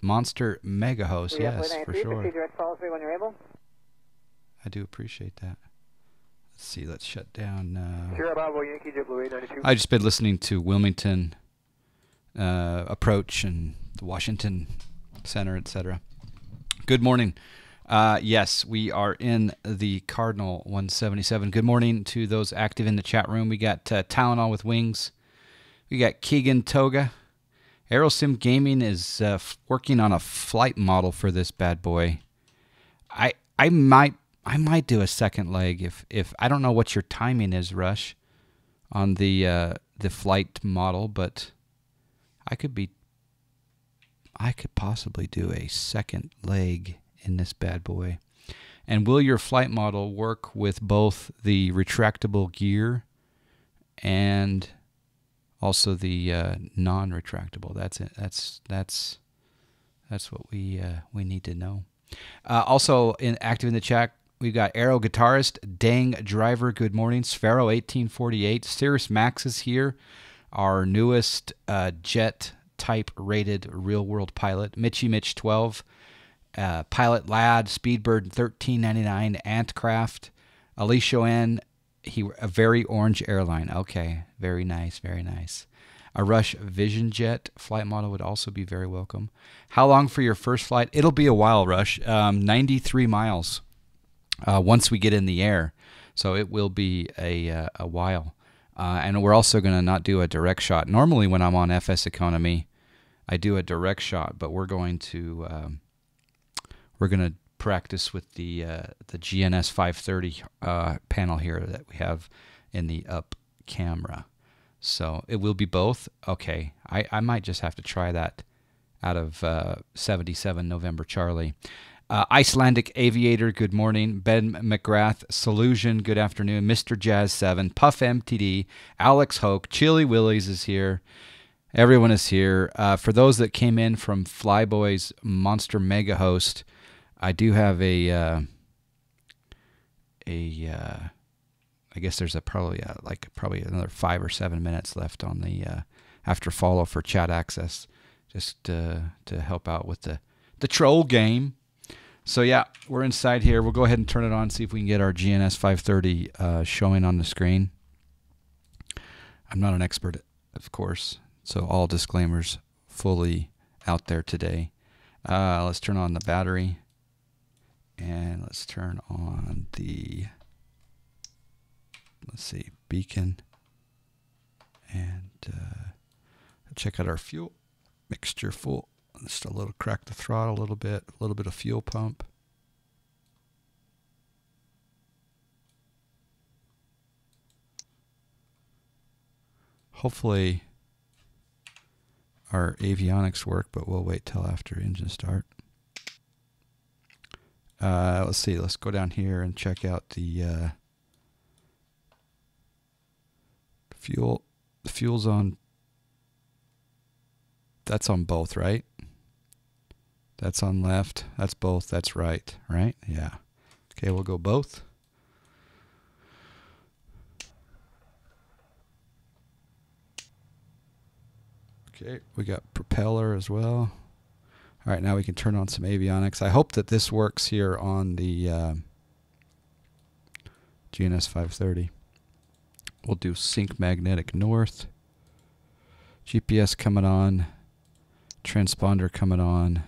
Monster mega host, yes, for sure. Direct follow through when you're able. I do appreciate that. Let's see, let's shut down. Sierra Bravo Yankee Jet Blue 892. I've just been listening to Wilmington approach and the Washington Center, etc. Good morning. Yes, we are in the Cardinal 177. Good morning to those active in the chat room. We got Tylenol with Wings. We got Keegan Toga. RealSim Gaming is working on a flight model for this bad boy. I might do a second leg if I don't know what your timing is, Rush, on the flight model, but I could possibly do a second leg in this bad boy. And will your flight model work with both the retractable gear and also the non-retractable? That's it. That's what we need to know. Also active in the chat, we've got Aero Guitarist, Dang Driver, good morning. Sphero 1848, Cirrus Max is here, our newest jet type rated real world pilot. Mitchy Mitch 12, Pilot Lad, Speedbird 1399, Antcraft, Alicia N. A very orange airline. Okay, very nice, very nice. A Rush Vision Jet flight model would also be very welcome. How long for your first flight? It'll be a while, Rush. 93 miles once we get in the air. So it will be a while. And we're also going to not do a direct shot. Normally when I'm on FS economy, I do a direct shot, but we're going to practice with the GNS530 panel here that we have in the up camera. So it will be both. Okay, I might just have to try that out of 77 November Charlie. Icelandic Aviator, good morning. Ben McGrath, Solution, good afternoon. Mr. Jazz 7, Puff MTD, Alex Hoke, Chili Willies is here. Everyone is here. For those that came in from Flyboy's Monster Mega Host, I do have I guess there's probably another 5 or 7 minutes left on the after follow for chat access, just to help out with the troll game. So yeah, we're inside here. We'll go ahead and turn it on, see if we can get our GNS530 showing on the screen. I'm not an expert, of course, so all disclaimers fully out there today. Let's turn on the battery, and let's turn on the beacon, and check out our fuel mixture full. Just a little, crack the throttle a little bit of fuel pump. Hopefully our avionics work, but we'll wait till after engine start. Let's see, let's go down here and check out the fuel. The fuel's on, that's on both, right? That's on left, that's both, that's right, right? Yeah. Okay, we'll go both. Okay, we got propeller as well. All right, now we can turn on some avionics. I hope that this works here on the GNS530. We'll do sync magnetic north. GPS coming on. Transponder coming on.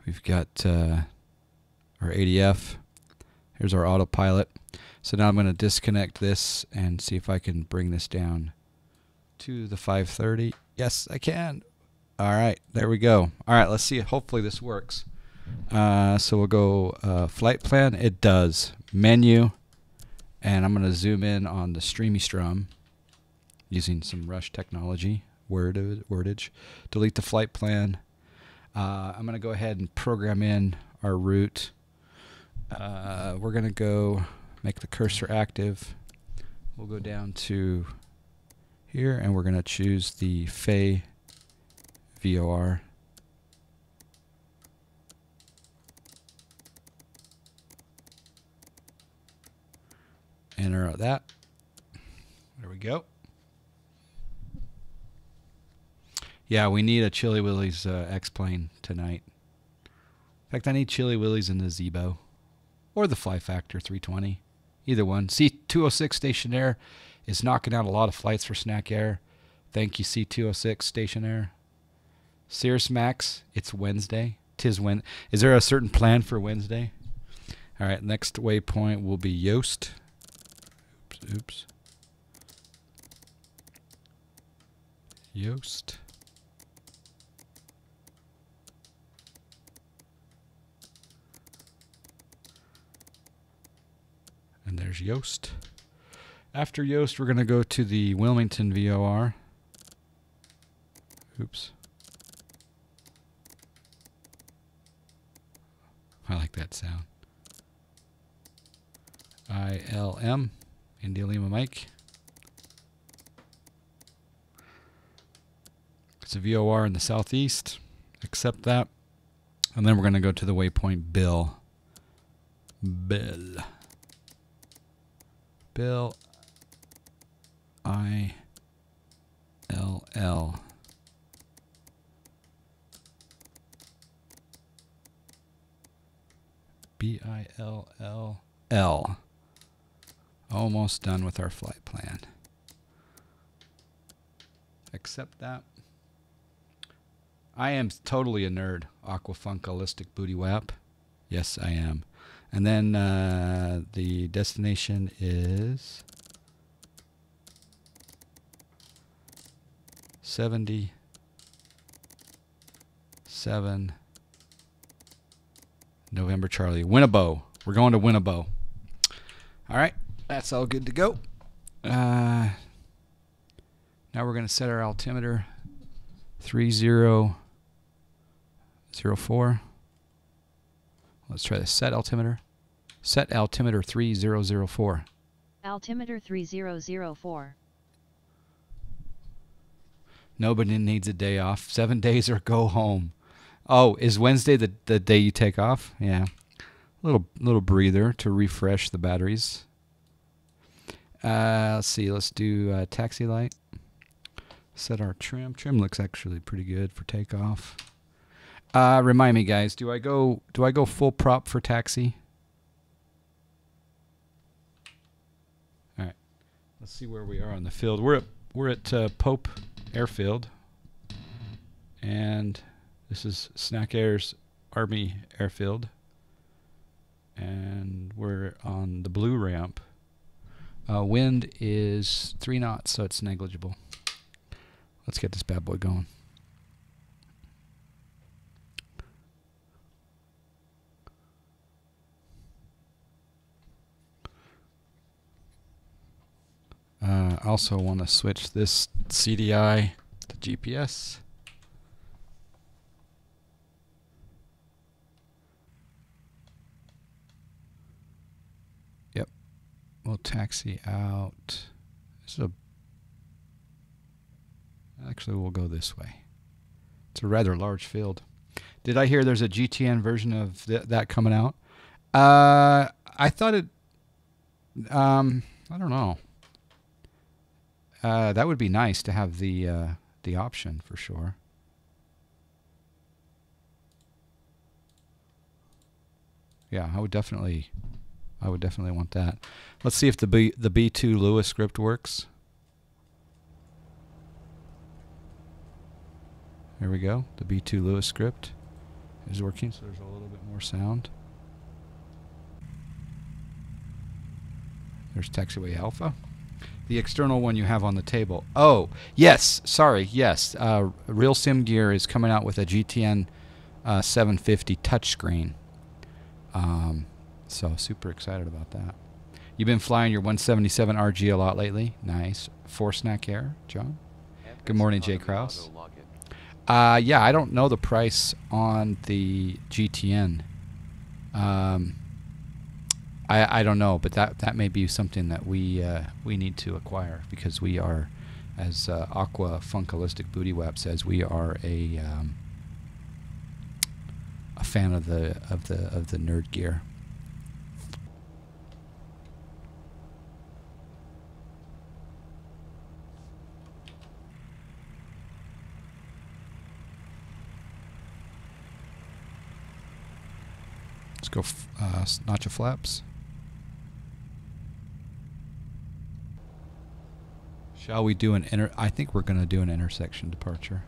We've got our ADF. Here's our autopilot. So now I'm going to disconnect this and see if I can bring this down to the 530. Yes, I can. All right, there we go. All right, let's see. Hopefully this works. So we'll go flight plan. It does. Menu. And I'm going to zoom in on the Streamy Strum using some Rush technology, wordage. Delete the flight plan. I'm going to go ahead and program in our route. We're going to go make the cursor active. We'll go down to here, and we're going to choose the Fay VOR. Enter that. There we go. Yeah, we need a Chili Willy's X-Plane tonight. In fact, I need Chili Willy's in the Zebo. Or the Fly Factor 320. Either one. C206 Stationaire is knocking out a lot of flights for Snack Air. Thank you, C206 Stationaire. Cirrus Max, it's Wednesday. Is there a certain plan for Wednesday? All right, next waypoint will be Yoast. Oops. Yoast. And there's Yoast. After Yoast, we're going to go to the Wilmington VOR. Oops. I like that sound. ILM, India Lima Mike. It's a VOR in the southeast. Accept that. And then we're going to go to the waypoint Bill. Bill. ILL. BILLL. Almost done with our flight plan. Accept that. I am totally a nerd. Aquafunkalistic booty whap. Yes, I am. And then the destination is 77 November Charlie. Winnebago. We're going to Winnebago. All right. That's all good to go. Now we're going to set our altimeter 3004. Let's try the set altimeter. Set altimeter 3004. Altimeter 3004. Nobody needs a day off. 7 days or go home. Oh, is Wednesday the day you take off? Yeah. Little breather to refresh the batteries. Let's see. Let's do taxi light. Set our trim. Trim looks actually pretty good for takeoff. Remind me, guys. Do I go full prop for taxi? All right. Let's see where we are on the field. We're at Pope Airfield, and this is Snack Air's Army Airfield, and we're on the blue ramp. Wind is 3 knots, so it's negligible. Let's get this bad boy going. I also want to switch this CDI to GPS. Yep. We'll taxi out. Actually, we'll go this way. It's a rather large field. Did I hear there's a GTN version of that coming out? I thought it... I don't know. That would be nice to have the option for sure. Yeah, I would definitely want that. Let's see if the B2 Lewis script works. There we go. The B2 Lewis script is working, so there's a little bit more sound. There's taxiway alpha. The external one you have on the table. Oh, yes. Sorry. Yes. RealSimGear is coming out with a GTN 750 touchscreen. So super excited about that. You've been flying your 177 RG a lot lately. Nice. For Snack Air, John. Good morning, Jay Krause. Yeah, I don't know the price on the GTN. I don't know, but that may be something that we need to acquire, because we are, as Aqua Funkalistic Booty Wap says, we are a fan of the nerd gear. Let's go notch of flaps. Shall we do an I think we're going to do an intersection departure.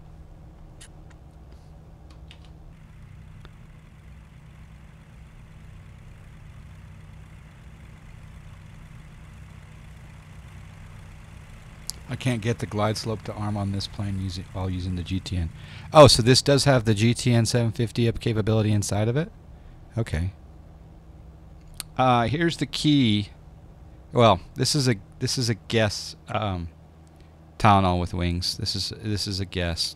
I can't get the glide slope to arm on this plane while using the GTN. Oh, so this does have the GTN 750 capability inside of it? Okay. Here's the key. Well, this is a guess. Tylenol with wings. This is a guess.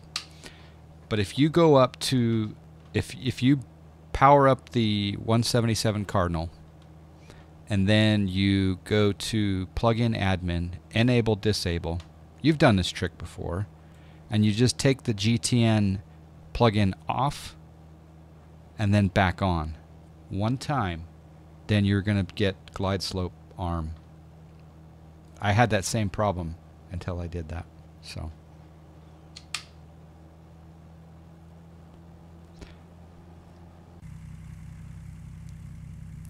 But if you go up to if you power up the 177 Cardinal, and then you go to plug-in admin, enable, disable. You've done this trick before. And you just take the GTN plug-in off and then back on. One time, then you're going to get glide slope arm. I had that same problem until I did that. So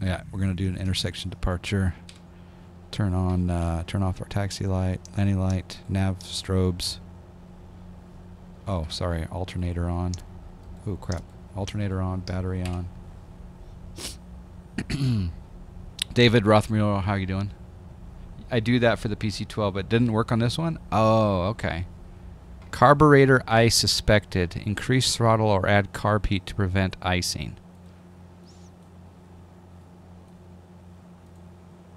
yeah, we're gonna do an intersection departure. Turn off our taxi light, landing light, nav strobes. Oh, sorry, alternator on. Oh crap, alternator on, battery on. David Rothmuller, how you doing? I do that for the PC-12, but it didn't work on this one? Oh, okay. Carburetor ice suspected. Increase throttle or add carb heat to prevent icing.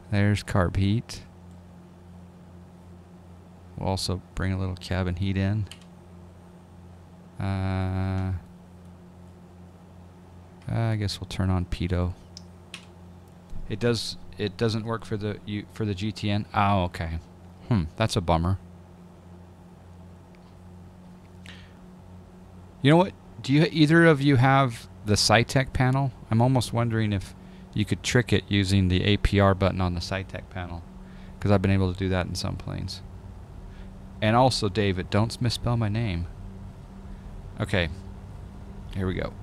There's carb heat. We'll also bring a little cabin heat in. I guess we'll turn on pitot. It doesn't work for the GTN. Oh, okay. That's a bummer. You know what? Do either of you have the SciTech panel? I'm almost wondering if you could trick it using the APR button on the SciTech panel, because I've been able to do that in some planes. And also, David, don't misspell my name. Okay, here we go.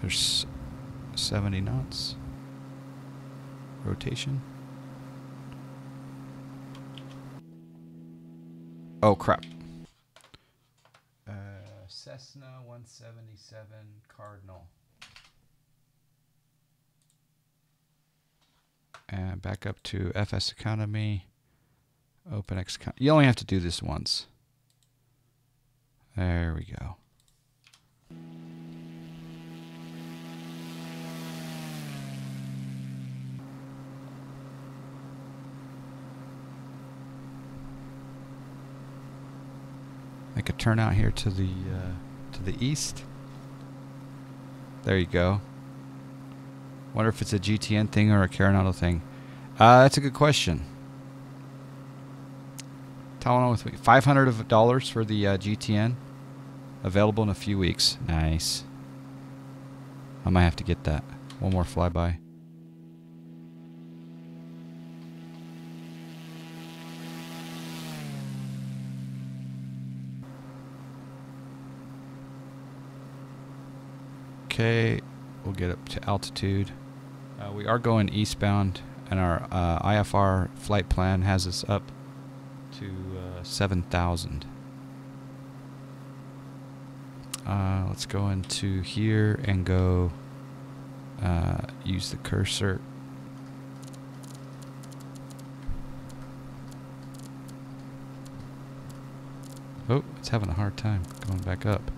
There's 70 knots. Rotation. Oh crap. Cessna 177 Cardinal. And back up to FS Economy. OpenX. You only have to do this once. There we go. Make a turnout here to the east. There you go. Wonder if it's a GTN thing or a Cardinal thing. That's a good question. Tylenol with me. $500 for the GTN. Available in a few weeks. Nice. I might have to get that. One more flyby. Okay, we'll get up to altitude. We are going eastbound, and our IFR flight plan has us up to 7,000. Let's go into here and go use the cursor. Oh, it's having a hard time going back up.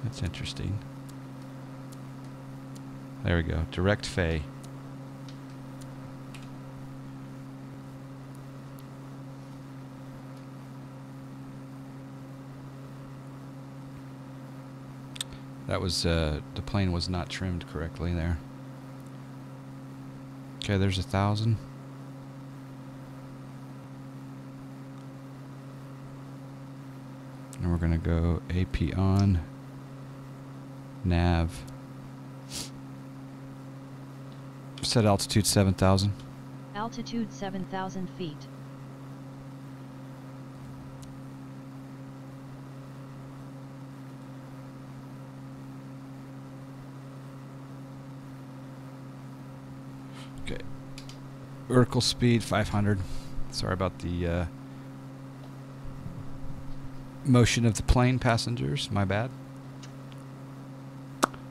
That's interesting. There we go. Direct Fay. That was the plane was not trimmed correctly there. Okay, there's 1,000. And we're gonna go AP on. nav. Set altitude 7,000. Altitude 7,000 feet. Okay. Vertical speed 500. Sorry about the motion of the plane, passengers. My bad.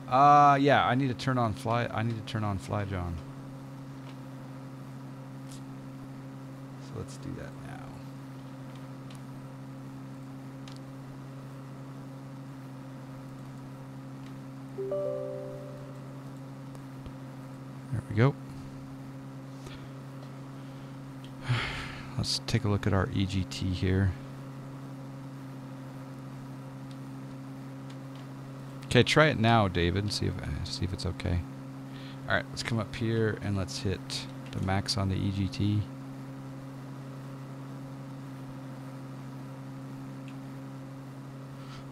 Yeah, I need to turn on fly. I need to turn on fly, John. So let's do that now. There we go. Let's take a look at our EGT here. Okay, try it now, David, and see if it's okay. All right, let's come up here and let's hit the max on the EGT.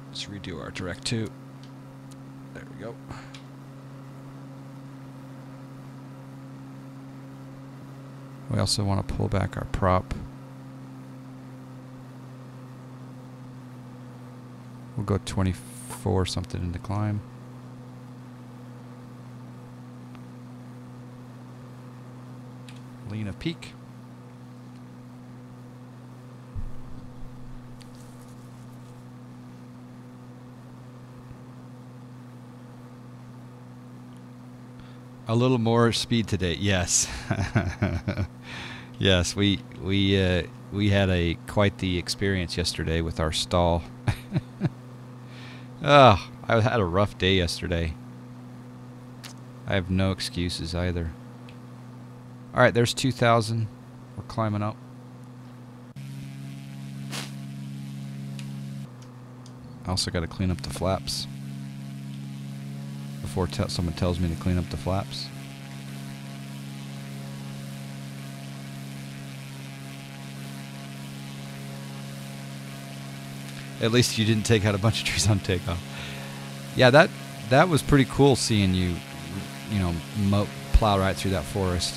Let's redo our direct 2. There we go. We also want to pull back our prop. We'll go 24 something in the climb. Lean of peak. A little more speed today, yes. Yes, we had quite the experience yesterday with our stall. Oh, I had a rough day yesterday. I have no excuses either. All right, there's 2,000. We're climbing up. I also got to clean up the flaps before someone tells me to clean up the flaps. At least you didn't take out a bunch of trees on takeoff. Yeah, that was pretty cool seeing you know, plow right through that forest.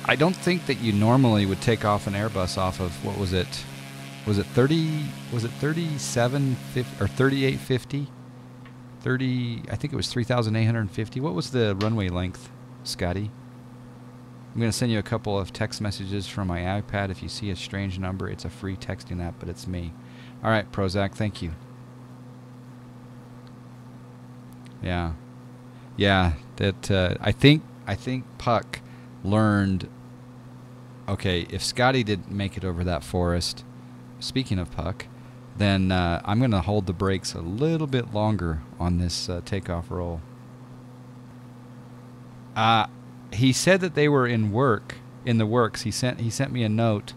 I don't think that you normally would take off an Airbus off of, what was it? Was it 30? Was it 3750 or 3850? 30. I think it was 3,850. What was the runway length, Scotty? I'm going to send you a couple of text messages from my iPad. If you see a strange number, it's a free texting app, but it's me. All right, Prozac, thank you. Yeah. Yeah, that I think Puck learned, okay, if Scotty didn't make it over that forest, speaking of Puck, then I'm going to hold the brakes a little bit longer on this takeoff roll. He said that they were in the works. He sent me a note.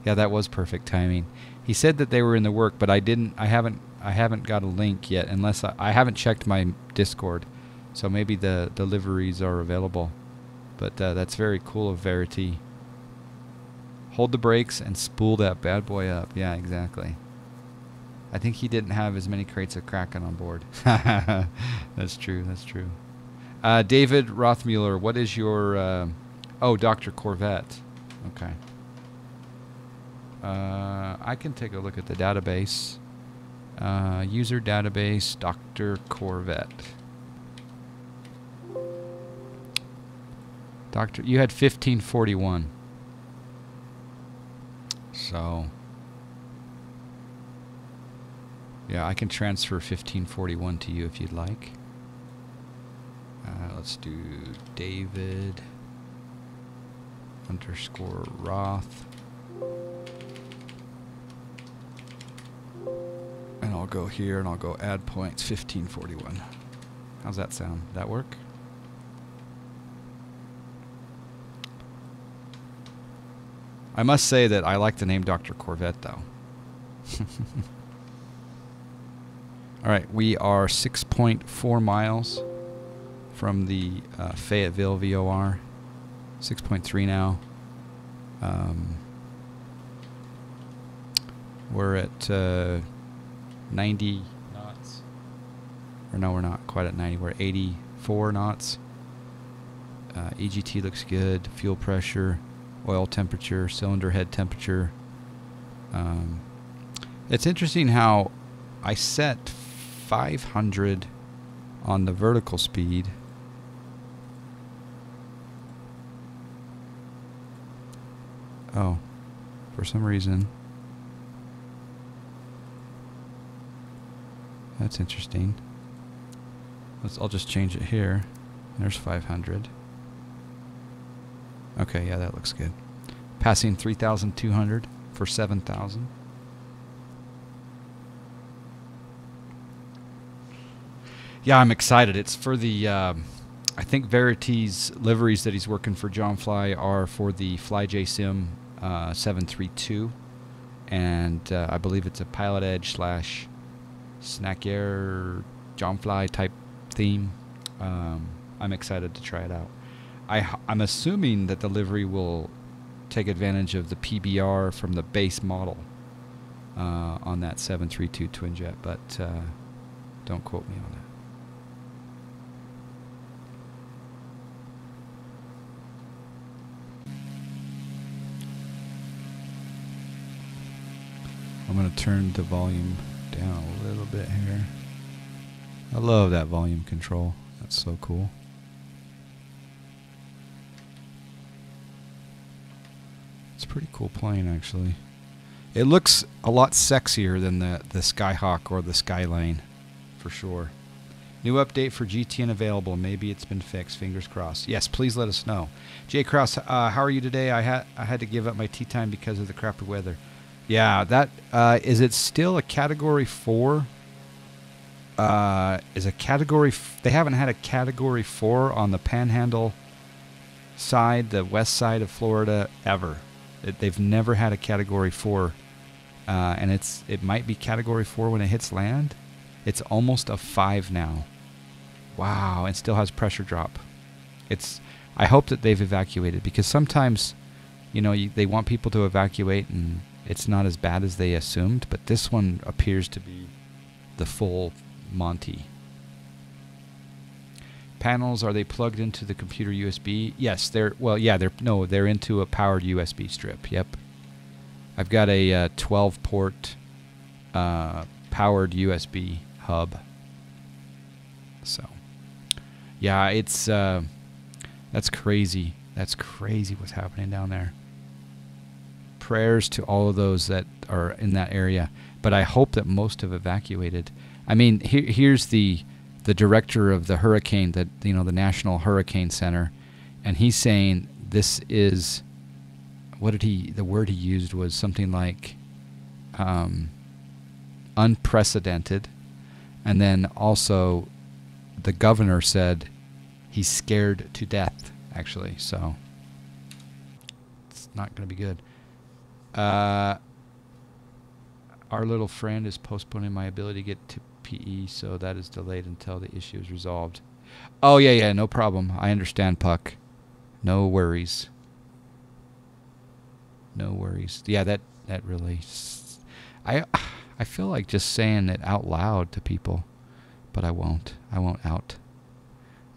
Yeah, that was perfect timing. He said that they were in the work, but I haven't got a link yet, unless I haven't checked my Discord. So maybe the deliveries are available. But that's very cool of Verity. Hold the brakes and spool that bad boy up. Yeah, exactly. I think he didn't have as many crates of Kraken on board. That's true. That's true. David Rothmuller, what is your... oh, Dr. Corvette. Okay. I can take a look at the database. User database, Dr. Corvette. You had 1541. So... yeah, I can transfer 1541 to you if you'd like. Let's do David _ Roth. And I'll go here and I'll go add points 1541. How's that sound? That work? I must say that I like the name Dr. Corvette though. Alright, we are 6.4 miles from the Fayetteville VOR. 6.3 now. We're at 90 knots. Or no, we're not quite at 90. We're 84 knots. EGT looks good. Fuel pressure, oil temperature, cylinder head temperature. It's interesting how I set 500 on the vertical speed. Oh, for some reason. That's interesting. I'll just change it here. There's 500. Okay, yeah, that looks good. Passing 3,200 for 7,000. Yeah, I'm excited. It's for the, I think Verity's liveries that he's working for John Fly are for the FlyJSim 732. And I believe it's a Pilot Edge / Snack Air John Fly type theme. I'm excited to try it out. I'm assuming that the livery will take advantage of the PBR from the base model on that 732 twin jet, but don't quote me on that. I'm going to turn the volume down a little bit here. I love that volume control. That's so cool. It's a pretty cool plane, actually. It looks a lot sexier than the Skyhawk or the Skylane, for sure. New update for GTN available. Maybe it's been fixed. Fingers crossed. Yes, please let us know. Jay Krause, how are you today? I had to give up my tea time because of the crappy weather. Yeah, that is it still a Category 4? Is a Category... They haven't had a Category 4 on the Panhandle side, the west side of Florida, ever. They've never had a Category 4. And it might be Category 4 when it hits land. It's almost a 5 now. Wow, and still has pressure drop. I hope that they've evacuated, because sometimes, you know, they want people to evacuate and it's not as bad as they assumed, but this one appears to be the full Monty. Panels, are they plugged into the computer USB? Yes, they're into a powered USB strip. Yep. I've got a 12 port powered USB hub. So, yeah, it's that's crazy. That's crazy what's happening down there. Prayers to all of those that are in that area, but I hope that most have evacuated. I mean, here's the director of the hurricane, the National Hurricane Center, and he's saying this is, the word he used was something like unprecedented, and then also the governor said he's scared to death, actually, so it's not going to be good. Our little friend is postponing my ability to get to PE, so that is delayed until the issue is resolved. Oh, yeah, no problem. I understand, Puck. No worries. No worries. Yeah, that really... I feel like just saying it out loud to people, but I won't. I won't out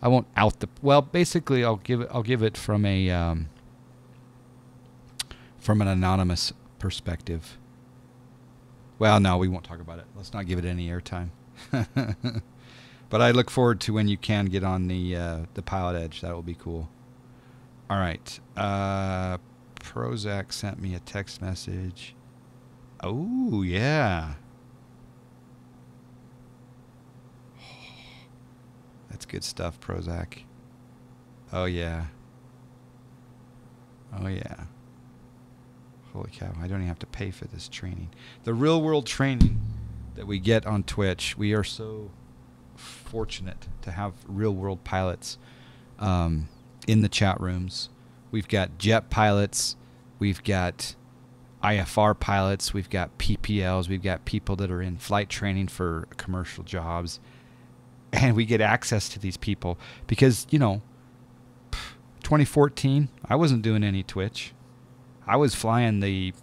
the... Well, basically, I'll give it from an anonymous perspective. Well, no, we won't talk about it. Let's not give it any airtime. But I look forward to when you can get on the Pilot Edge. That will be cool. All right. Prozac sent me a text message. Oh, yeah. That's good stuff, Prozac. Oh, yeah. Oh, yeah. Holy cow, I don't even have to pay for this training. The real world training that we get on Twitch, we are so fortunate to have real world pilots in the chat rooms. We've got jet pilots, we've got IFR pilots, we've got PPLs, we've got people that are in flight training for commercial jobs. And we get access to these people because, 2014, I wasn't doing any Twitch. I was flying the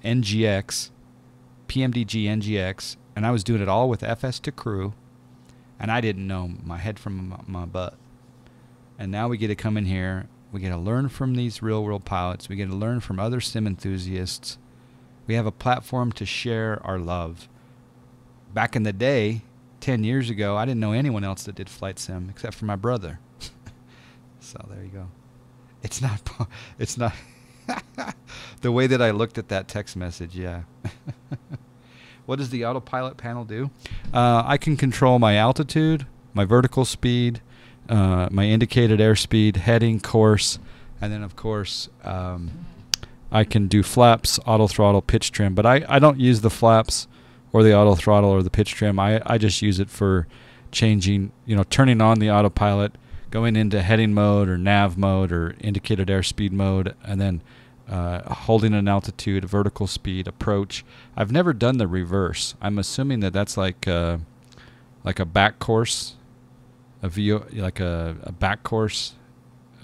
NGX, PMDG NGX, and I was doing it all with FS to crew. And I didn't know my head from my butt. And now we get to come in here. We get to learn from these real-world pilots. We get to learn from other sim enthusiasts. We have a platform to share our love. Back in the day, 10 years ago, I didn't know anyone else that did flight sim except for my brother. So there you go. It's not the way that I looked at that text message, yeah. What does the Autopilot panel do? I can control my altitude, my vertical speed, my indicated airspeed, heading, course, and then of course I can do flaps, auto throttle, pitch trim. But I don't use the flaps or the auto throttle or the pitch trim. I just use it for changing, turning on the Autopilot, going into heading mode or nav mode or indicated airspeed mode, and then holding an altitude, vertical speed, approach. I've never done the reverse. I'm assuming that that's like a back course, like a back course.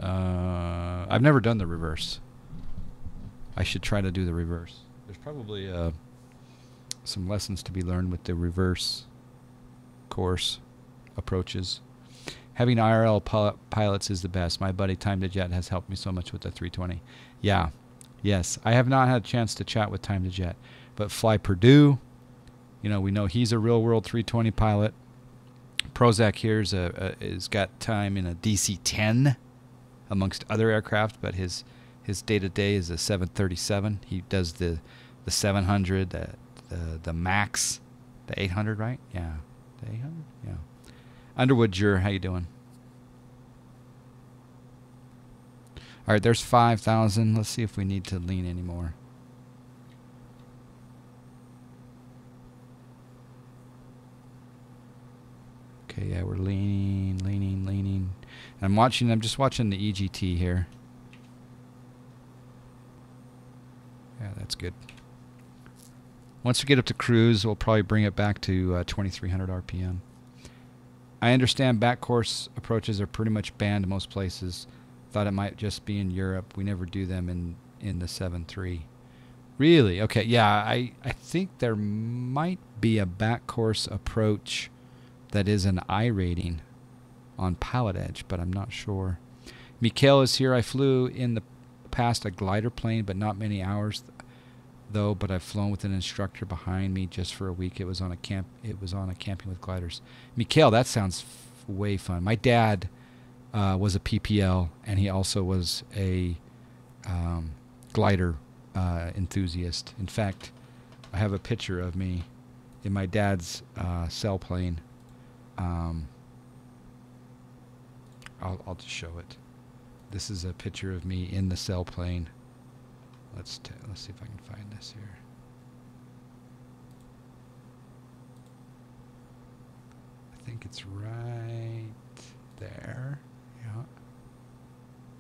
I've never done the reverse. I should try to do the reverse. There's probably some lessons to be learned with the reverse course approaches. Having IRL pilots is the best. My buddy Time to Jet has helped me so much with the 320. Yeah. Yes. I have not had a chance to chat with Time to Jet. But Fly Purdue, we know he's a real-world 320 pilot. Prozac here is got time in a DC-10 amongst other aircraft, but his day-to-day is a 737. He does the 700, the Max, the 800, right? Yeah. The 800? Yeah. Underwood Jur, how you doing? All right, there's 5,000. Let's see if we need to lean anymore. Okay, yeah, we're leaning. And I'm just watching the EGT here. Yeah, that's good. Once we get up to cruise, we'll probably bring it back to 2,300 RPM. I understand back course approaches are pretty much banned in most places. Thought it might just be in Europe. We never do them in the 7.3. Really? Okay, yeah, I think there might be a back course approach that is an I rating on Pilot Edge, but I'm not sure. Mikhail is here. I flew in the past a glider plane, but not many hours though, but I've flown with an instructor behind me just for a week. It was on a camping with gliders. Mikhail, that sounds way fun. My dad was a PPL, and he also was a glider enthusiast. In fact, I have a picture of me in my dad's sailplane. I'll just show it. This is a picture of me in the sailplane. Let's see if I can find this here. I think it's right there. Yeah.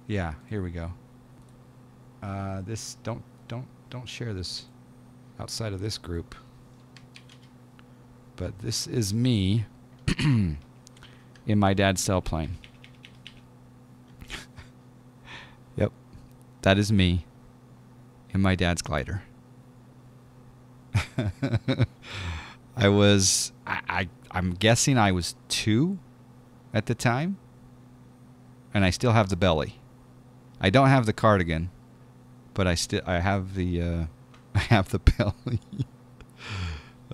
Yeah, here we go. This don't share this outside of this group. But this is me in my dad's sailplane. Yep. That is me in my dad's glider. I'm guessing I was 2 at the time, and I still have the belly. I don't have the cardigan, but I have the I have the belly.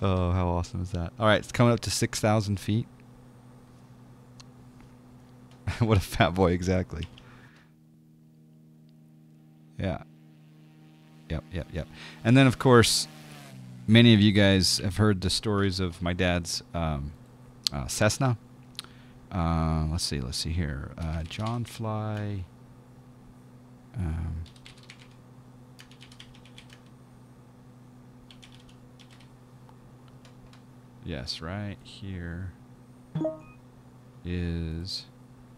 Oh, how awesome is that? All right, it's coming up to 6,000 feet. What a fat boy, exactly. Yeah. Yep. And then, of course, many of you guys have heard the stories of my dad's Cessna. Let's see here. John Fly. Yes, right here is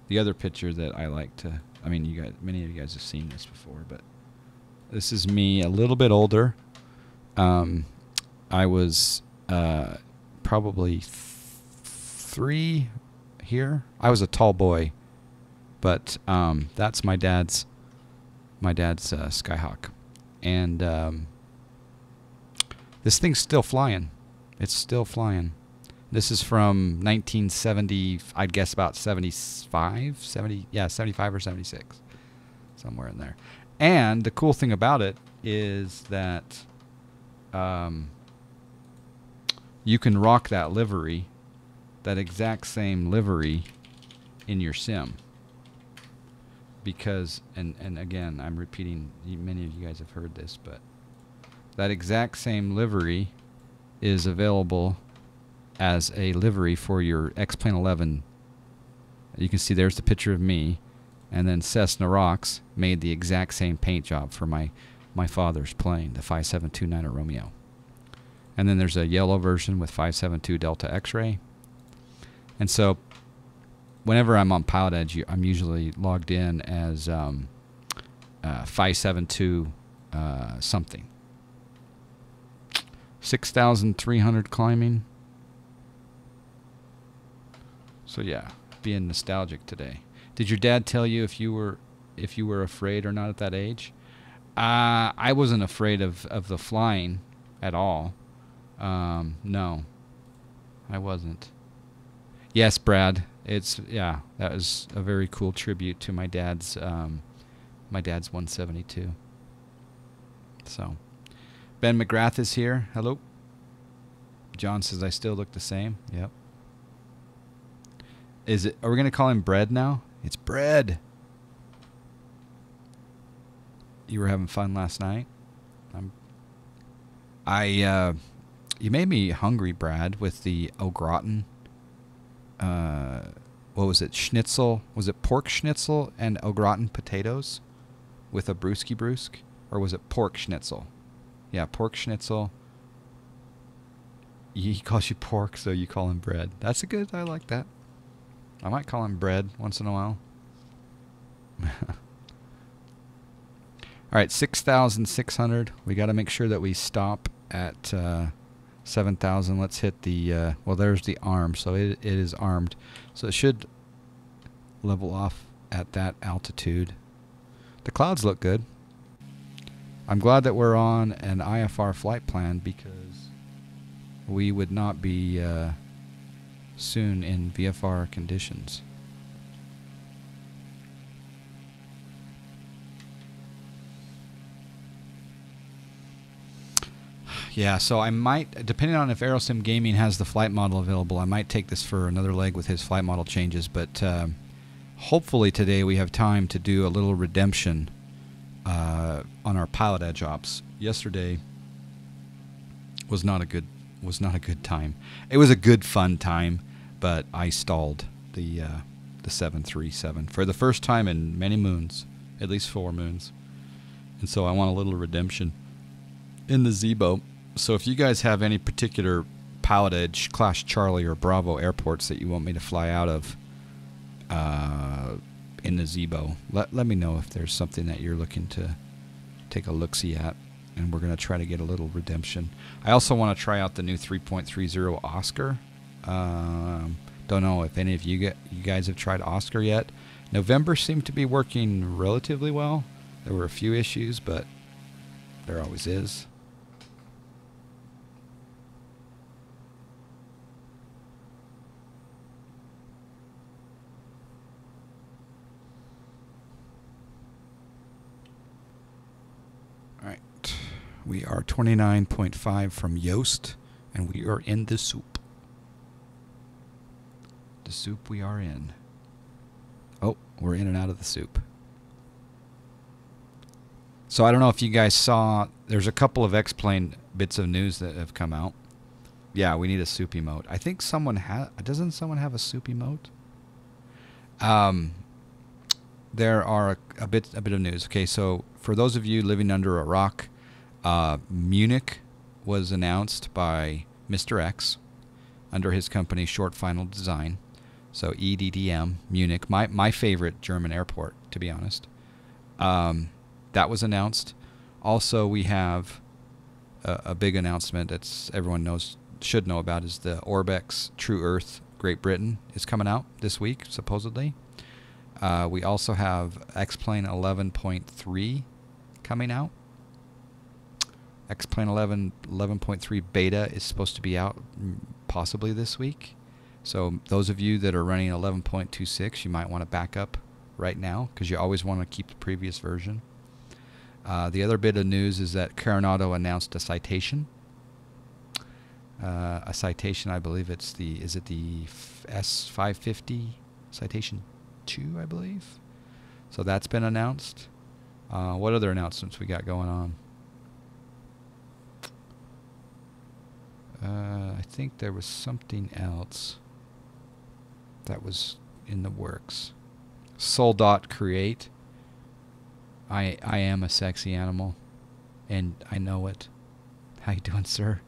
the other picture that I like to. I mean, many of you guys have seen this before, but this is me a little bit older. I was probably 3 here. I was a tall boy, but that's my dad's Skyhawk, and this thing's still flying. It's still flying. This is from 1970, I'd guess about 75, 70, yeah, 75 or 76, somewhere in there. And the cool thing about it is that you can rock that livery, that exact same livery, in your sim. Because, and again, I'm repeating, many of you guys have heard this, but that exact same livery is available as a livery for your X-Plane 11. You can see there's the picture of me, and then Cessna Rocks made the exact same paint job for my father's plane, the 5729 Romeo. And then there's a yellow version with 572 Delta X-Ray. And so whenever I'm on Pilot Edge, I'm usually logged in as 572 something. 6,300 climbing. So yeah, being nostalgic today. Did your dad tell you if you were afraid or not at that age? I wasn't afraid of the flying at all. No, I wasn't. Yes, Brad. That was a very cool tribute to my dad's 172. So, Ben McGrath is here. Hello. John says I still look the same. Yep. Are we going to call him Bread now? It's Bread. You were having fun last night? You made me hungry, Brad, with the au gratin. What was it? Schnitzel? Was it pork schnitzel and au gratin potatoes with a brewski brewsk? Or was it pork schnitzel? Yeah, pork schnitzel. He calls you pork, so you call him Bread. That's I like that. I might call him Bread once in a while. All right, 6,600. We got to make sure that we stop at 7,000. Let's hit the, well, there's the arm, so it is armed. So it should level off at that altitude. The clouds look good. I'm glad that we're on an IFR flight plan because we would not be soon in VFR conditions. Yeah, so I might, depending on if AeroSim Gaming has the flight model available, I might take this for another leg with his flight model changes, but hopefully today we have time to do a little redemption on our Pilot Edge ops. Yesterday was not a good time. It was a good fun time, but I stalled the 737 for the first time in many moons, at least 4 moons. And so I want a little redemption in the Zebo. So if you guys have any particular Pilot Edge, Class Charlie, or Bravo airports that you want me to fly out of in the Zebo, let me know if there's something that you're looking to take a look-see at, and we're going to try to get a little redemption. I also want to try out the new 3.30 Oscar. Don't know if any of you guys have tried Oscar yet. November seemed to be working relatively well. There were a few issues, but there always is. We are 29.5 from Yoast, and we are in the soup. The soup we are in. Oh, we're in and out of the soup. So I don't know if you guys saw, there's a couple of X-Plane bits of news that have come out. Yeah, we need a soup emote. I think someone doesn't someone have a soup emote? There are a bit of news. Okay, so for those of you living under a rock, Munich was announced by Mr. X under his company Short Final Design. So EDDM, Munich, my favorite German airport, to be honest. That was announced. Also, we have a big announcement that everyone should know about is the Orbex True Earth Great Britain is coming out this week, supposedly. We also have X-Plane 11.3 coming out. X-Plane 11.3 beta is supposed to be out possibly this week. So those of you that are running 11.26, you might want to back up right now because you always want to keep the previous version. The other bit of news is that Cardinal announced a citation. I believe it's the S550 citation 2, I believe. So that's been announced. What other announcements we got going on? I think there was something else that was in the works. Soul.create. Create. I am a sexy animal, and I know it. How you doing, sir?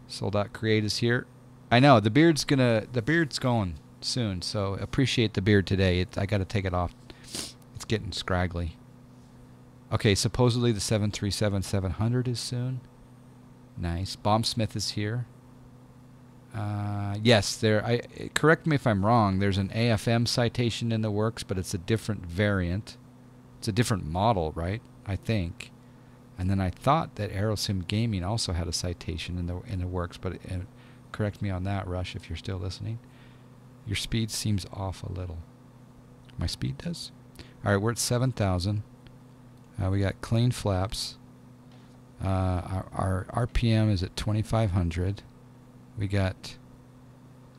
Soul.create Create is here. I know the beard's going soon, so appreciate the beard today. I got to take it off. It's getting scraggly. Okay, supposedly the 737-700 is soon. Nice. Bombsmith is here. Yes, correct me if I'm wrong. There's an AFM citation in the works, but it's a different variant. It's a different model, right? I think. And then I thought that RealSim Gaming also had a citation in the works, but correct me on that, Rush, if you're still listening. Your speed seems off a little. My speed does? All right, we're at 7,000. We got clean flaps. Our RPM is at 2,500. We got.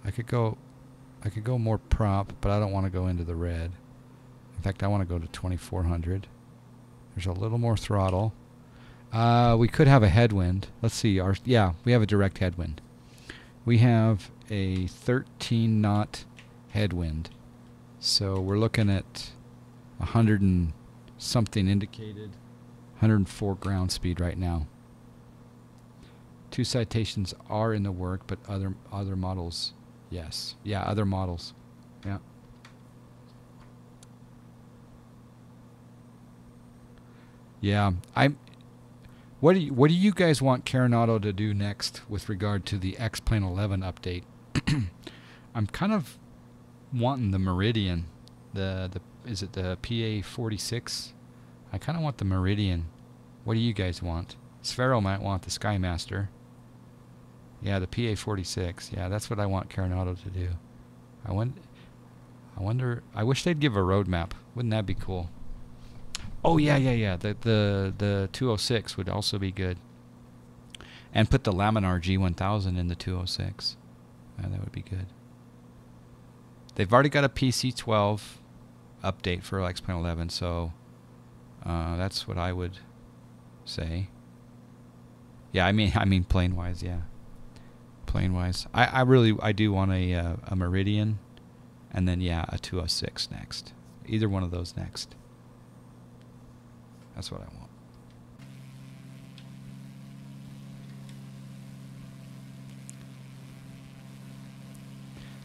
I could go more prop, but I don't want to go into the red. In fact, I want to go to 2,400. There's a little more throttle. We could have a headwind. Let's see. Yeah, we have a direct headwind. We have a 13 knot headwind. So we're looking at 100 and something indicated. 104 ground speed right now. 2 citations are in the work, but other models, yes. Yeah, other models. Yeah. Yeah, what do you guys want Cardinal to do next with regard to the X-Plane 11 update? I'm kind of wanting the Meridian. Is it the PA46? I kind of want the Meridian. What do you guys want? Sphero might want the Skymaster. Yeah, the PA46. Yeah, that's what I want Cardinal to do. I wonder. I wish they'd give a roadmap. Wouldn't that be cool? Oh yeah. The 206 would also be good. And put the Laminar G1000 in the 206. That would be good. They've already got a PC12 update for X-Plane 11, so that's what I would say. Yeah, I mean plane wise, yeah. Plane wise, I do want a Meridian, and then yeah, a 206 next. Either one of those next. That's what I want.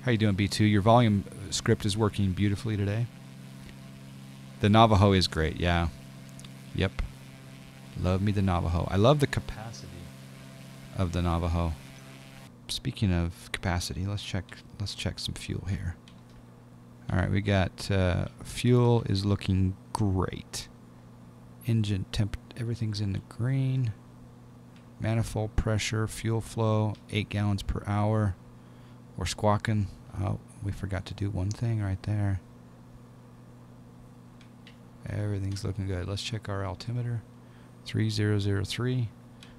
How you doing, B2? Your volume script is working beautifully today. The Navajo is great, yeah. Yep. Love me the Navajo. I love the capacity of the Navajo. Speaking of capacity, let's check some fuel here. All right, we got fuel is looking great. Engine temp, everything's in the green. Manifold pressure, fuel flow, 8 gallons per hour. We're squawking. Oh, we forgot to do one thing right there. Everything's looking good. Let's check our altimeter. 3003.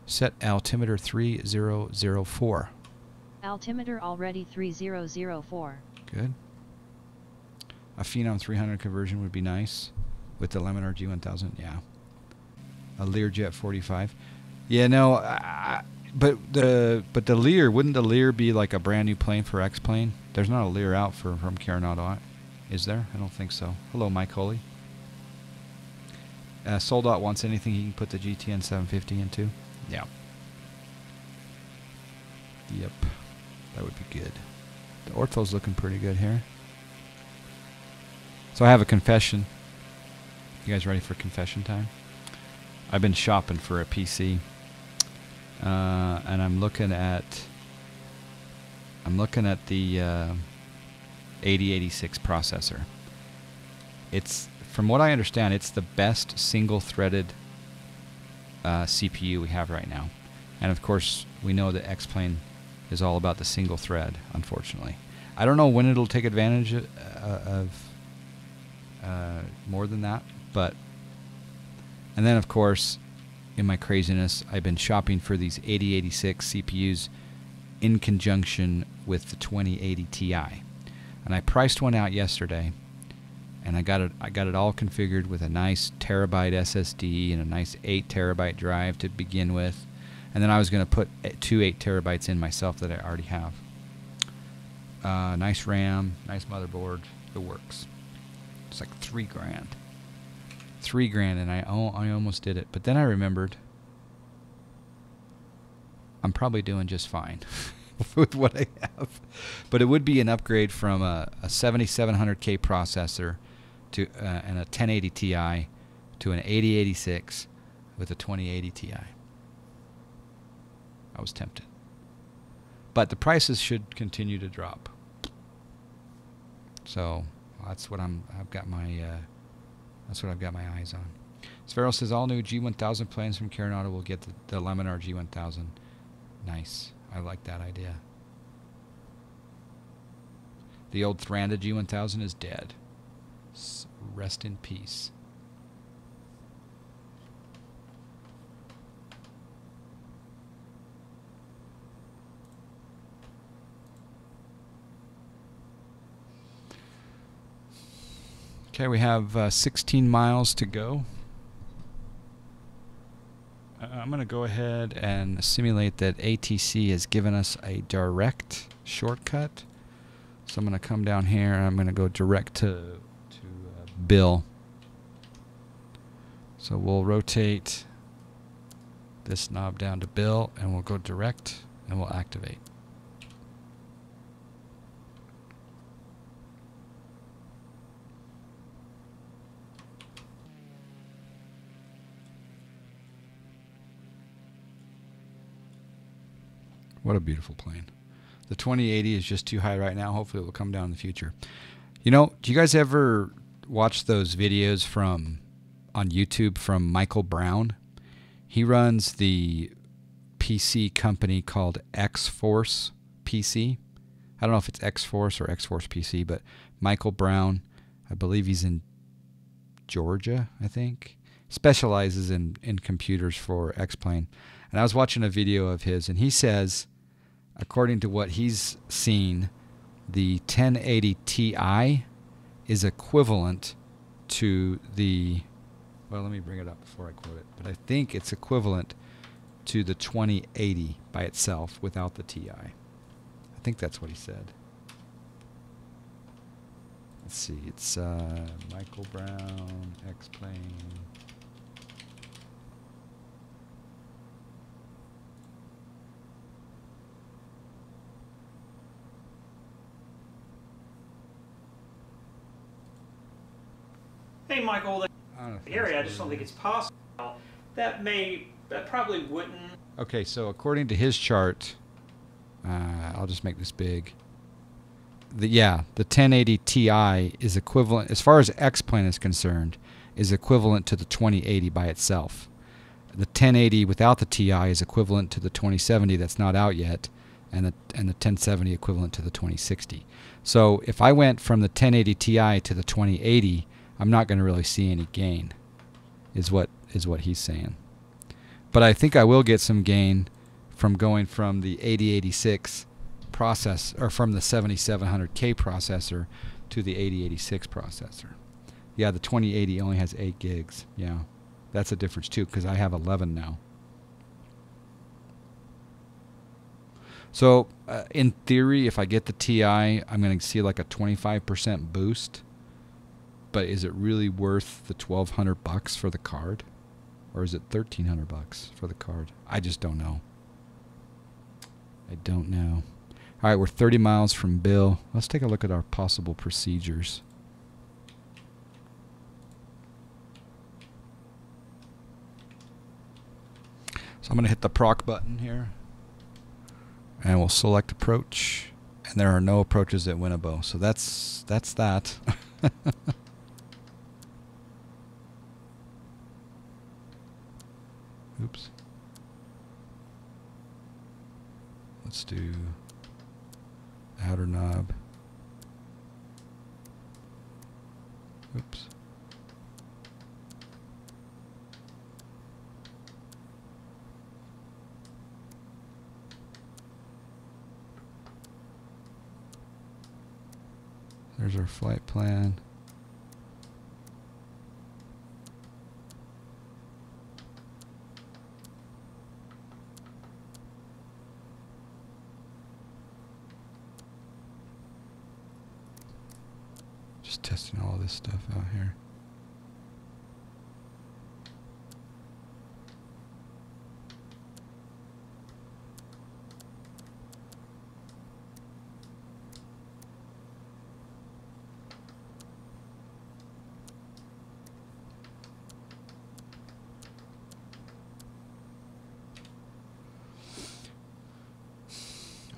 Set altimeter 3004. Altimeter already 3004. Good. A Phenom 300 conversion would be nice with the Laminar G1000. Yeah. A Learjet 45. Yeah, no. But the Lear, wouldn't the Lear be like a brand new plane for X-Plane? There's not a Lear out from Cardinal, is there? I don't think so. Hello, Mike Holy. Soldot wants anything he can put the GTN 750 into. Yeah. Yep. That would be good. The ortho's looking pretty good here. So I have a confession. You guys ready for confession time? I've been shopping for a PC. And I'm looking at the 8086 processor. It's, from what I understand, it's the best single-threaded CPU we have right now. And of course, we know that X-Plane is all about the single thread, unfortunately. I don't know when it'll take advantage of more than that, but... And then, of course, in my craziness, I've been shopping for these 8086 CPUs in conjunction with the 2080 Ti. And I priced one out yesterday, and I got it all configured with a nice terabyte SSD and a nice 8 terabyte drive to begin with. And then I was going to put 2 8 terabytes in myself that I already have. Nice RAM, nice motherboard, it works. It's like $3,000. $3,000, and I almost did it. But then I remembered I'm probably doing just fine with what I have. But it would be an upgrade from a 7700K processor to and a 1080 Ti to an 8086 with a 2080 Ti. I was tempted. But the prices should continue to drop. So that's what I've got my eyes on. Sphero says all new G1000 planes from Cardinal will get the Laminar G1000. Nice. I like that idea. The old Thranda G1000 is dead. Rest in peace. Okay, we have 16 miles to go. I'm going to go ahead and simulate that ATC has given us a direct shortcut. So I'm going to come down here and I'm going to go direct to Bill. So we'll rotate this knob down to Bill and we'll go direct and we'll activate. What a beautiful plane. The 2080 is just too high right now. Hopefully it will come down in the future. You know, do you guys ever watch those videos on YouTube from Michael Brown? He runs the PC company called X-Force PC. I don't know if it's X-Force or X-Force PC, but Michael Brown, I believe he's in Georgia, I think, specializes in computers for X-Plane. And I was watching a video of his, and he says, according to what he's seen, the 1080 Ti is equivalent to the... Well, let me bring it up before I quote it. But I think it's equivalent to the 2080 by itself without the Ti. I think that's what he said. Let's see. It's Michael Brown, X-Plane... Hey, Michael, Gary, I just don't think it's possible. That probably wouldn't. Okay, so according to his chart, I'll just make this big. The 1080 Ti is equivalent, as far as X-Plane is concerned, is equivalent to the 2080 by itself. The 1080 without the Ti is equivalent to the 2070 that's not out yet, and the 1070 equivalent to the 2060. So if I went from the 1080 Ti to the 2080, I'm not going to really see any gain, is what he's saying. But I think I will get some gain from going from the 8086 process, or from the 7700K processor to the 8086 processor. Yeah, the 2080 only has 8 gigs. Yeah, that's a difference too, because I have 11 now. So in theory, if I get the Ti, I'm going to see like a 25% boost. But is it really worth the $1,200 for the card, or is it $1,300 for the card? I just don't know. I don't know. All right, we're 30 miles from Bill. Let's take a look at our possible procedures. So I'm going to hit the proc button here, and we'll select approach. And there are no approaches at Winnebago, so that's that. Oops. Let's do outer knob. Oops. There's our flight plan. Just testing all this stuff out here.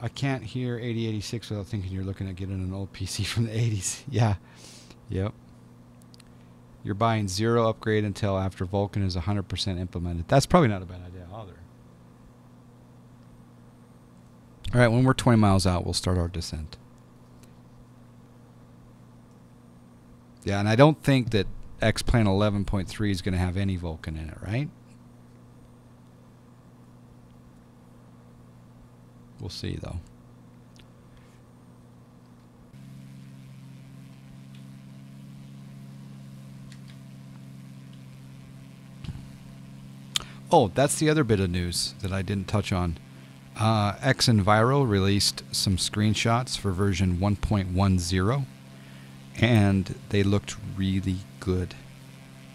I can't hear 8086 without thinking you're looking at getting an old PC from the 80s. Yeah. Yep. You're buying 0 upgrade until after Vulkan is 100% implemented. That's probably not a bad idea either. All right, when we're 20 miles out, we'll start our descent. Yeah, and I don't think that X-Plane 11.3 is going to have any Vulkan in it, right? We'll see, though. Oh, that's the other bit of news that I didn't touch on. X-Enviro released some screenshots for version 1.10, and they looked really good.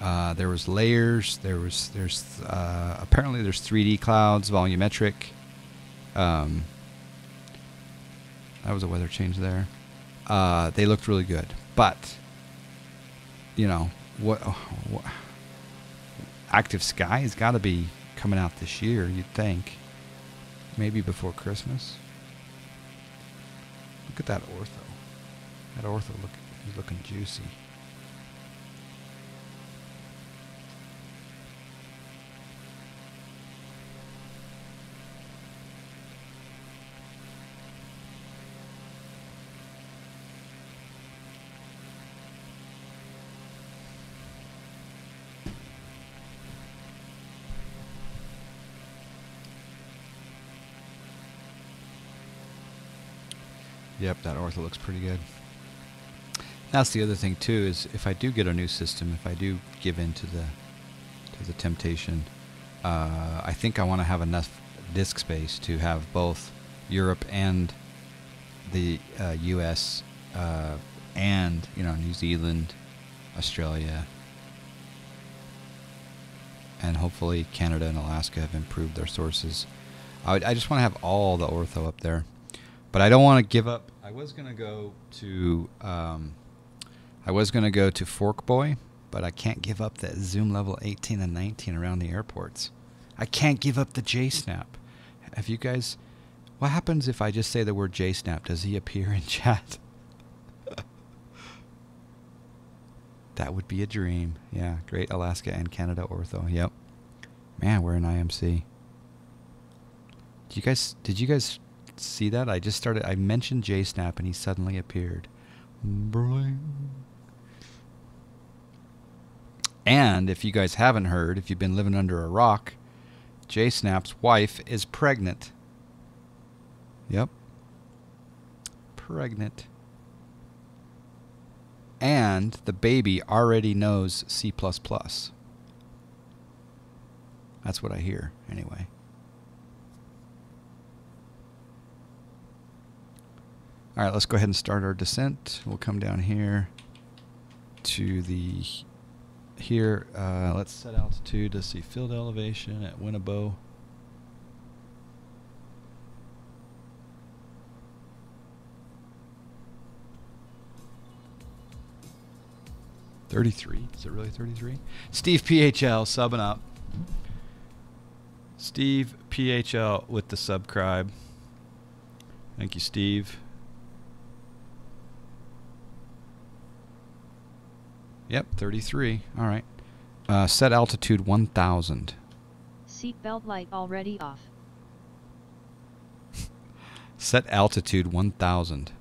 There was layers. There's apparently there's 3D clouds, volumetric. That was a weather change there. They looked really good, but you know what Active Sky has got to be coming out this year, you'd think. Maybe before Christmas. Look at that ortho. That ortho he's looking juicy. Yep, that ortho looks pretty good. That's the other thing too, is if I do get a new system, if I do give in to the temptation, I think I want to have enough disk space to have both Europe and the US and New Zealand, Australia, and hopefully Canada and Alaska have improved their sources. I just want to have all the ortho up there. But I don't want to give up. I was gonna go to Fork Boy, but I can't give up that zoom level 18 and 19 around the airports. I can't give up the JSnap. Have you guys? What happens if I just say the word JSnap? Does he appear in chat? That would be a dream. Yeah, great Alaska and Canada ortho. Yep. Man, we're in IMC. Did you guys see that? I mentioned JSnap and he suddenly appeared. And if you guys haven't heard, if you've been living under a rock, JSnap's wife is pregnant. Yep. Pregnant. And the baby already knows C++. That's what I hear, anyway. All right, let's go ahead and start our descent. We'll come down here to let's set altitude to see field elevation at Winnabow. $33. Is it really 33? Steve PHL subbing up. Steve PHL with the subscribe. Thank you, Steve. Yep, 33. All right. Set altitude 1,000. Seatbelt light already off. Set altitude 1,000.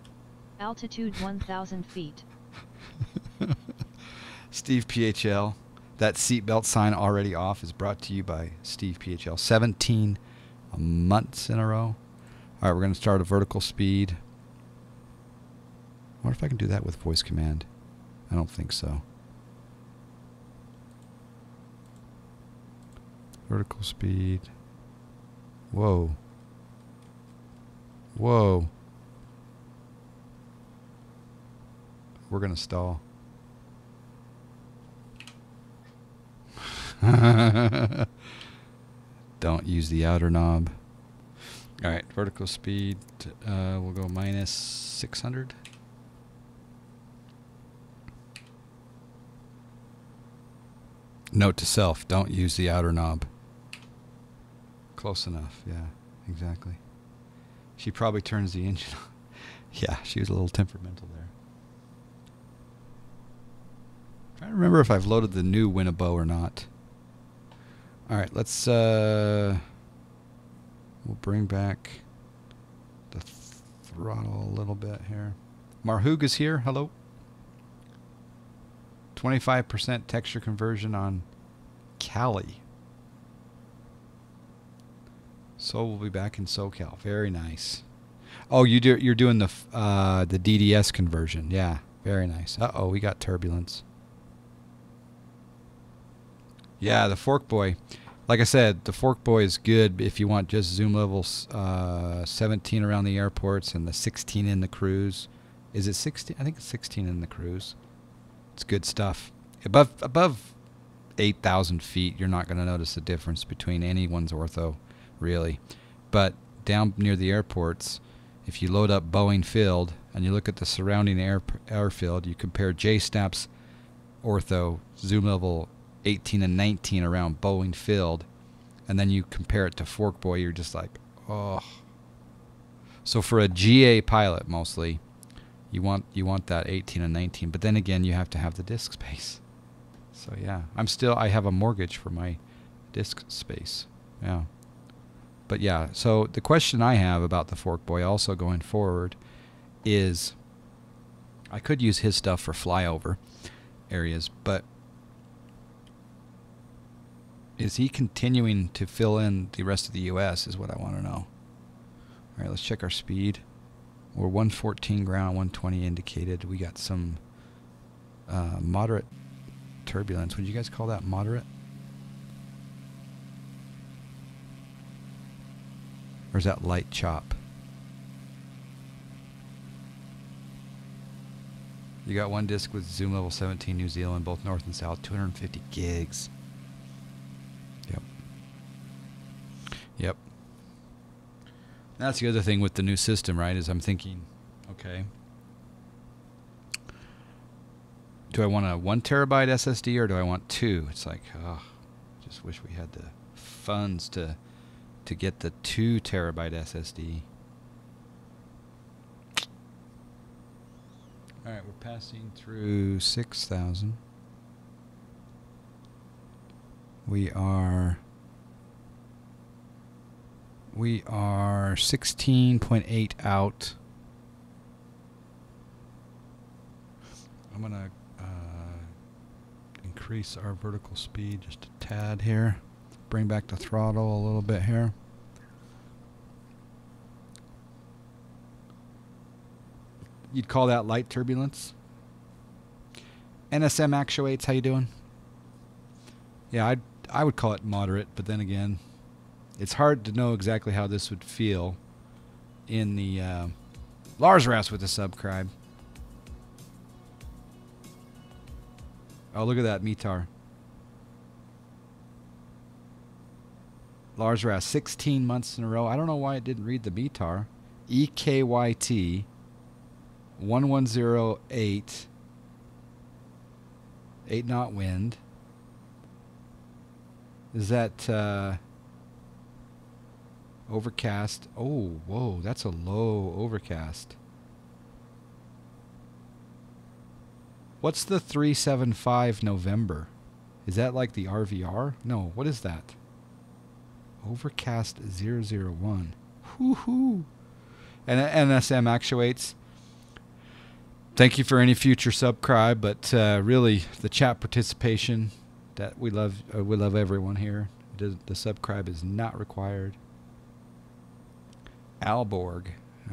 Altitude 1,000 feet. Steve PHL. That seatbelt sign already off is brought to you by Steve PHL. 17 months in a row. All right, we're going to start a vertical speed. I wonder if I can do that with voice command. I don't think so. Vertical speed. Whoa. Whoa. We're going to stall. Don't use the outer knob. All right, vertical speed. We'll go minus 600. Note to self, don't use the outer knob. Close enough, yeah, exactly. She probably turns the engine on. Yeah, she was a little temperamental there. Trying to remember if I've loaded the new Winnebago or not. All right, let's we'll bring back the throttle a little bit here. Marhoog is here. Hello. 25% texture conversion on Cali. So we'll be back in SoCal. Very nice. Oh, you're doing the DDS conversion. Yeah, very nice. Uh-oh, we got turbulence. Yeah, the Fork Boy. Like I said, the Fork Boy is good if you want just zoom level 17 around the airports and the 16 in the cruise. Is it 16? I think it's 16 in the cruise. It's good stuff. Above 8,000 feet, you're not going to notice the difference between anyone's ortho, really. But down near the airports, if you load up Boeing Field and you look at the surrounding airfield, you compare J-Snap's ortho zoom level 18 and 19 around Boeing Field, and then you compare it to Fork Boy, you're just like, oh. So for a GA pilot, mostly, you want that 18 and 19, but then again, you have to have the disk space. So yeah, I have a mortgage for my disk space. Yeah. But yeah, so the question I have about the Fork Boy also going forward is, I could use his stuff for flyover areas, but is he continuing to fill in the rest of the U.S. is what I want to know. All right, let's check our speed. We're 114 ground, 120 indicated. We got some moderate turbulence. Would you guys call that moderate? Or is that light chop? You got one disc with zoom level 17 New Zealand, both north and south, 250 gigs. Yep. Yep. That's the other thing with the new system, right, is I'm thinking, okay, do I want a 1 terabyte SSD or do I want 2? It's like, oh, just wish we had the funds to get the 2 terabyte SSD. All right, we're passing through 6,000. We are 16.8 out. I'm going to increase our vertical speed just a tad here. Bring back the throttle a little bit here. You'd call that light turbulence. NSM Actuates, how you doing? Yeah, I would call it moderate, but then again, it's hard to know exactly how this would feel in the Lars Rass with the subscribe. Oh, look at that METAR. Lars Rass, 16 months in a row. I don't know why it didn't read the METAR. EKYT 1108 8 knot wind. Is that overcast? Oh, whoa, that's a low overcast. What's the 375 November? Is that like the RVR? No, what is that? Overcast 001. Whoo-hoo. And NSM Actuates. Thank you for any future subscribe, but really the chat participation that we love everyone here. The subscribe is not required. Alborg,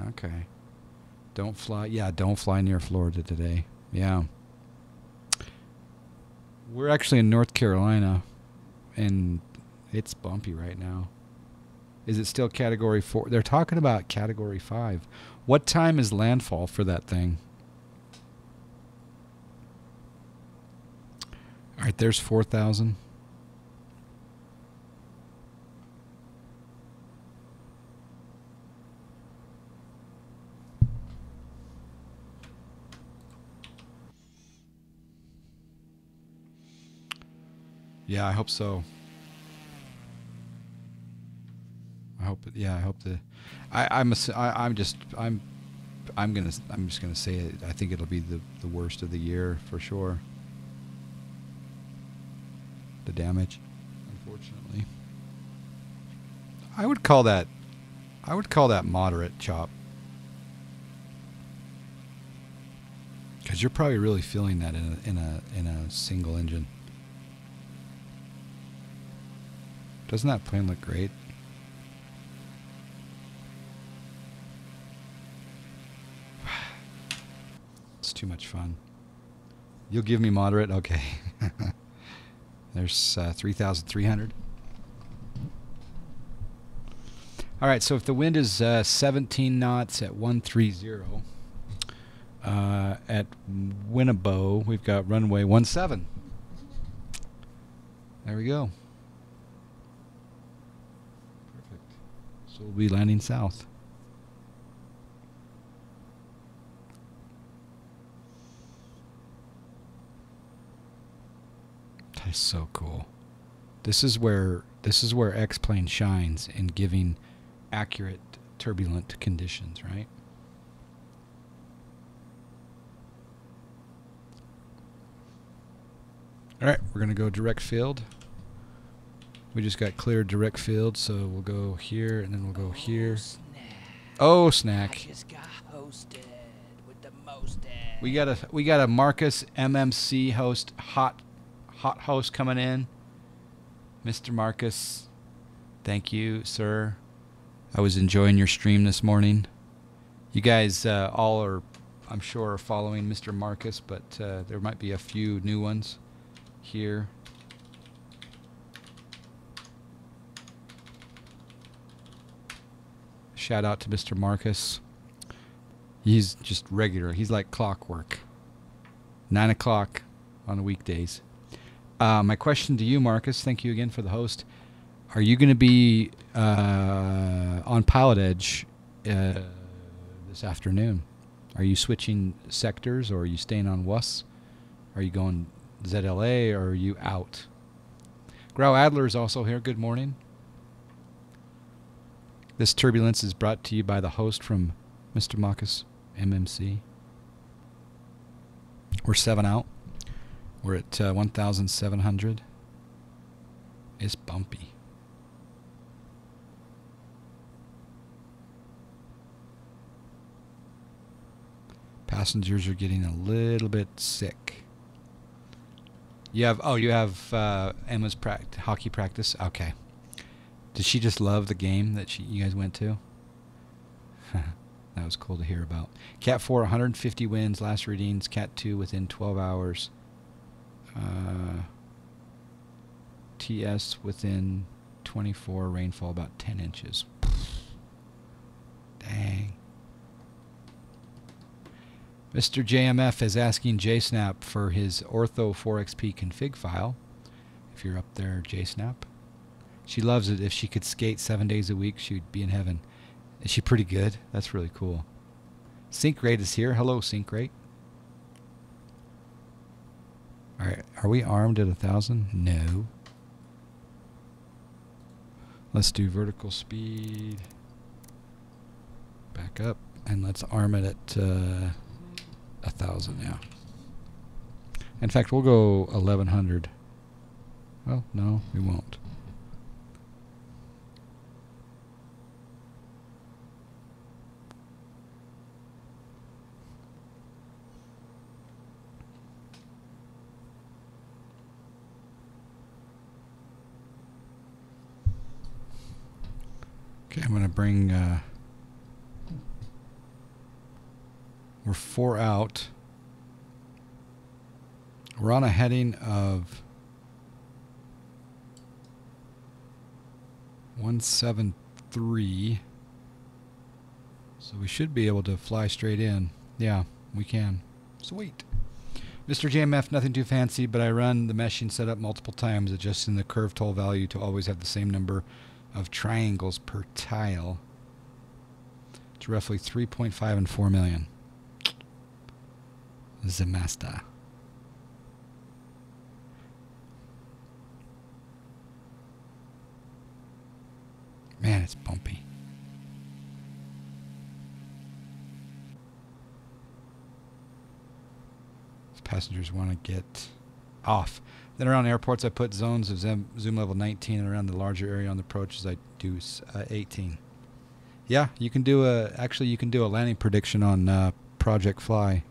okay. Don't fly near Florida today. Yeah. We're actually in North Carolina, and it's bumpy right now. Is it still Category 4? They're talking about Category 5. What time is landfall for that thing? All right, there's 4,000. Yeah, I hope so. I hope I'm just gonna say it. I think it'll be the worst of the year for sure. The damage, unfortunately. I would call that moderate, Chop. Because you're probably really feeling that in a single engine. Doesn't that plane look great? It's too much fun. You'll give me moderate? Okay. There's 3,300. All right, so if the wind is 17 knots at 130, at Winnebago, we've got runway 17. There we go. Perfect. So we'll be landing south. That's so cool. This is where X-Plane shines in giving accurate turbulent conditions, right? All right, we're going to go direct field. We just got cleared direct field, so we'll go here and then we'll go here. Oh, snack. I just got hosted with the most. We got a Marcus MMC host, hot host coming in. Mr. Marcus, thank you, sir. I was enjoying your stream this morning. You guys all are, I'm sure, are following Mr. Marcus, but there might be a few new ones here. Shout out to Mr. Marcus. He's just regular. He's like clockwork. 9 o'clock on the weekdays. My question to you, Marcus, thank you again for the host. Are you going to be on Pilot Edge this afternoon? Are you switching sectors, or are you staying on WUS? Are you going ZLA, or are you out? Grau Adler is also here. Good morning. This turbulence is brought to you by the host from Mr. Marcus MMC. We're 7 out. We're at 1,700. It's bumpy. Passengers are getting a little bit sick. You have Emma's hockey practice. Okay. Did she just love the game that you guys went to? That was cool to hear about. Cat 4, 150 winds, last readings. Cat 2 within 12 hours. TS within 24, rainfall about 10 inches. Dang. Mr. JMF is asking JSnap for his Ortho 4XP config file. If you're up there, JSnap. She loves it. If she could skate 7 days a week, she'd be in heaven. Is she pretty good? That's really cool. Sync-Rate is here. Hello, Sync-Rate. All right, are we armed at 1,000? No. Let's do vertical speed. Back up, and let's arm it at 1,000 now. In fact, we'll go 1,100. Well, no, we won't. Okay, I'm going to bring... we're 4 out. We're on a heading of 173. So we should be able to fly straight in. Yeah, we can. Sweet. Mr. JMF, nothing too fancy, but I run the meshing setup multiple times, adjusting the curve toll value to always have the same number of triangles per tile. It's roughly 3.5 and 4 million. The master. Man, it's bumpy. Passengers want to get off. Then around airports, I put zones of zoom level 19, and around the larger area on the approaches, I do 18. Yeah, you can do actually you can do a landing prediction on Project Fly.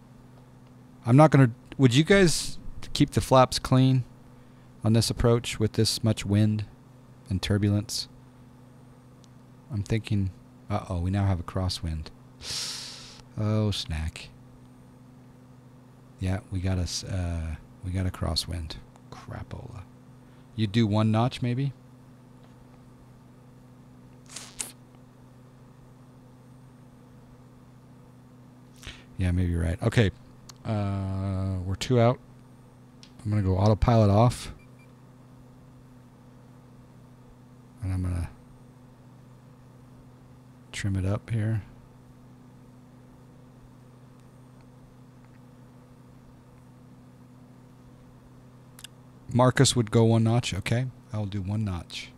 I'm not gonna. Would you guys keep the flaps clean on this approach with this much wind and turbulence? I'm thinking. Uh-oh, we now have a crosswind. Oh, snack. Yeah, we got a crosswind. Crapola. You do 1 notch, maybe? Yeah, maybe you're right. Okay, we're 2 out. I'm gonna go autopilot off, and I'm gonna trim it up here. Marcus would go 1 notch. Okay, I'll do 1 notch.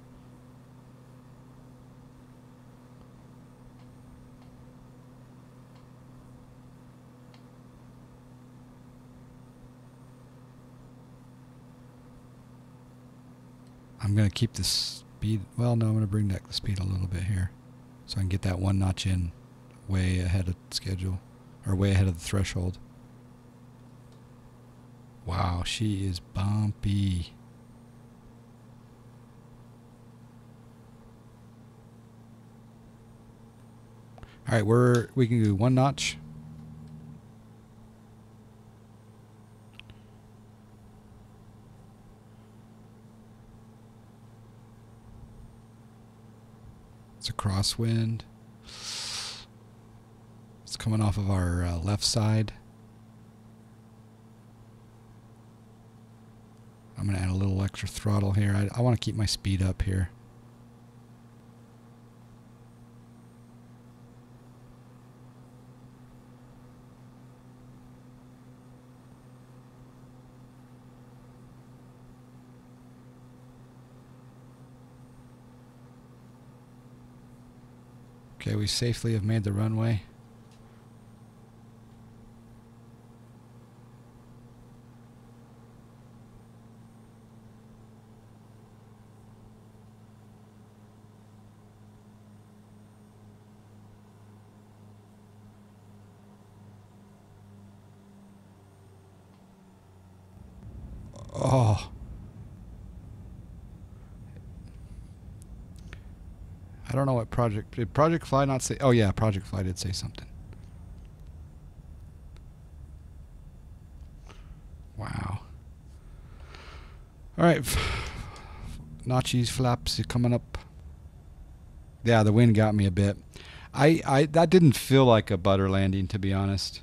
I'm going to keep the speed. Well, no, I'm going to bring back the speed a little bit here, so I can get that 1 notch in way ahead of schedule, or way ahead of the threshold. Wow, she is bumpy. All right, we can do 1 notch. It's a crosswind. It's coming off of our left side. I'm going to add a little extra throttle here. I want to keep my speed up here. Okay, we safely have made the runway. Oh. I don't know what did Project Fly not say? Oh yeah, Project Fly did say something. Wow. All right, notchies, flaps are coming up. Yeah, the wind got me a bit. That didn't feel like a butter landing, to be honest.